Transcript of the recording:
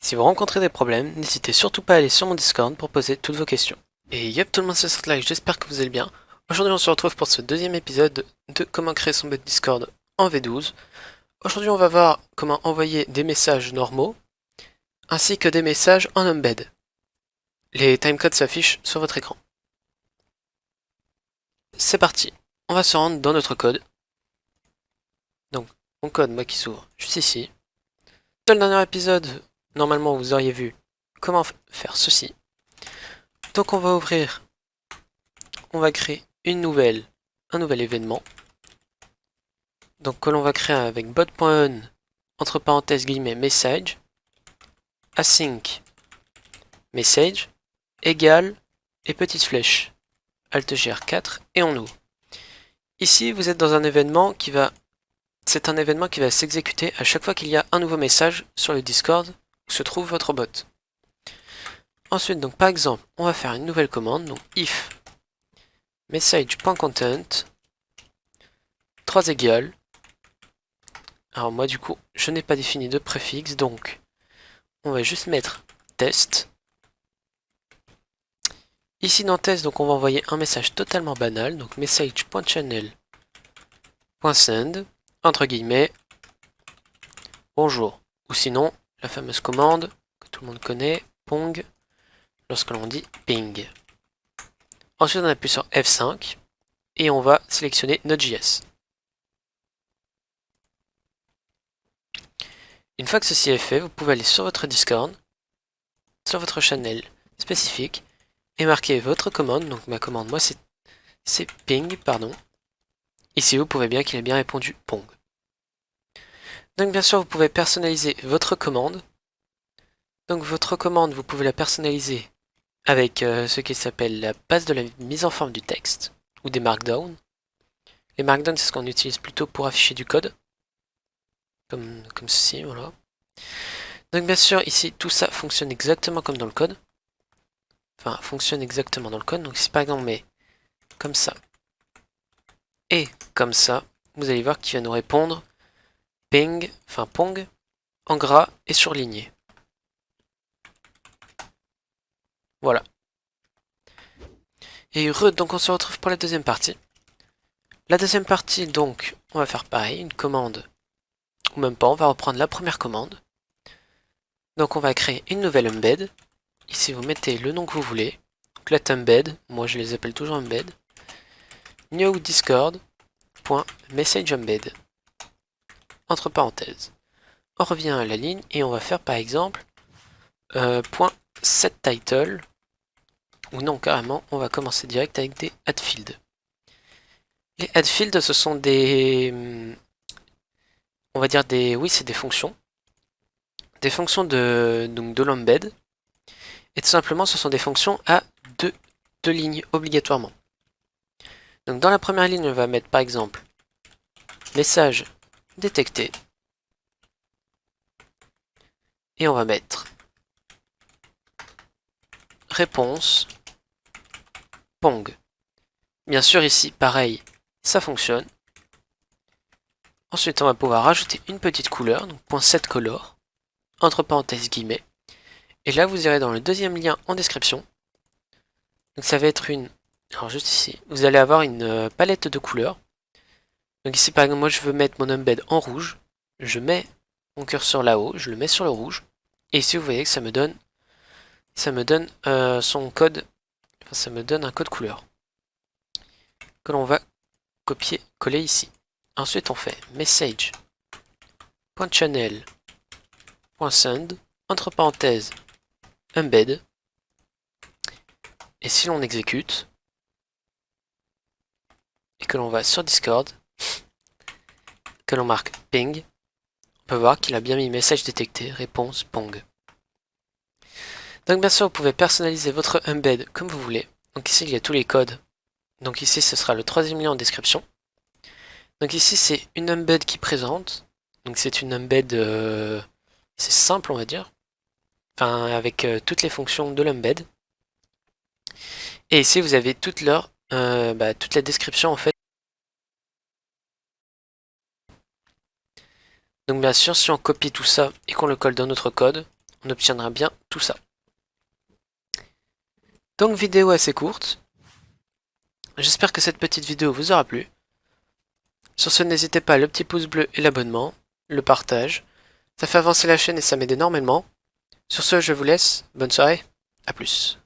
Si vous rencontrez des problèmes, n'hésitez surtout pas à aller sur mon Discord pour poser toutes vos questions. Et yep tout le monde, c'est Slide, j'espère que vous allez bien. Aujourd'hui on se retrouve pour ce deuxième épisode de comment créer son bot Discord en V12. Aujourd'hui on va voir comment envoyer des messages normaux, ainsi que des messages en embed. Les timecodes s'affichent sur votre écran. C'est parti, on va se rendre dans notre code. Donc mon code, moi qui s'ouvre juste ici. Dans le dernier épisode, normalement vous auriez vu comment faire ceci. Donc on va créer un nouvel événement. Donc que l'on va créer avec bot.on entre parenthèses guillemets message async message égale et petite flèche Alt Gr4 et on ouvre. Ici vous êtes dans un événement c'est un événement qui va s'exécuter à chaque fois qu'il y a un nouveau message sur le Discord où se trouve votre bot. Ensuite donc par exemple on va faire une nouvelle commande, donc if message.content 3 égale. Alors moi du coup je n'ai pas défini de préfixe, donc on va juste mettre test. Ici dans test, donc on va envoyer un message totalement banal, donc message.channel.send entre guillemets bonjour, ou sinon la fameuse commande que tout le monde connaît, pong, lorsque l'on dit ping. Ensuite on appuie sur F5 et on va sélectionner Node.js. Une fois que ceci est fait, vous pouvez aller sur votre Discord, sur votre channel spécifique, et marquer votre commande. Donc ma commande, moi c'est ping, pardon. Ici vous pouvez bien qu'il ait bien répondu pong. Donc bien sûr vous pouvez personnaliser votre commande. Donc votre commande vous pouvez la personnaliser avec ce qui s'appelle la base de la mise en forme du texte, ou des markdown. Les markdown c'est ce qu'on utilise plutôt pour afficher du code. Comme ceci, voilà. Donc bien sûr ici tout ça fonctionne exactement comme dans le code. Enfin fonctionne exactement dans le code. Donc si par exemple on met comme ça et comme ça, vous allez voir qu'il va nous répondre ping, enfin pong, en gras et surligné. Voilà. Et donc on se retrouve pour la deuxième partie. La deuxième partie, donc, on va faire pareil, une commande, ou même pas, on va reprendre la première commande. Donc on va créer une nouvelle embed. Ici vous mettez le nom que vous voulez. Donc let embed, moi je les appelle toujours embed. New discord.messageembed. Entre parenthèses. On revient à la ligne et on va faire par exemple .setTitle, ou non carrément on va commencer direct avec des addfields. Les addfields ce sont des, on va dire oui c'est des fonctions de l'embed, et tout simplement ce sont des fonctions à deux lignes obligatoirement. Donc dans la première ligne on va mettre par exemple message détecté et on va mettre réponse pong. Bien sûr ici pareil ça fonctionne. Ensuite on va pouvoir rajouter une petite couleur, donc .setColor entre parenthèses guillemets, et là vous irez dans le deuxième lien en description. Donc ça va être alors juste ici vous allez avoir une palette de couleurs. Donc ici par exemple moi je veux mettre mon embed en rouge, je mets mon curseur là-haut, je le mets sur le rouge, et ici vous voyez que ça me donne son code, enfin ça me donne un code couleur que l'on va copier coller ici. Ensuite on fait message.channel.send entre parenthèses embed, et si l'on exécute et que l'on va sur Discord, que l'on marque ping, on peut voir qu'il a bien mis message détecté, réponse pong. Donc bien sûr vous pouvez personnaliser votre embed comme vous voulez. Donc ici il y a tous les codes. Donc ici ce sera le troisième lien en description. Donc ici c'est une embed qui présente. Donc c'est une embed c'est simple on va dire. Enfin avec toutes les fonctions de l'embed. Et ici vous avez toute la description en fait. Donc bien sûr si on copie tout ça et qu'on le colle dans notre code, on obtiendra bien tout ça. Donc vidéo assez courte. J'espère que cette petite vidéo vous aura plu. Sur ce, n'hésitez pas, le petit pouce bleu et l'abonnement, le partage. Ça fait avancer la chaîne et ça m'aide énormément. Sur ce, je vous laisse. Bonne soirée. À plus.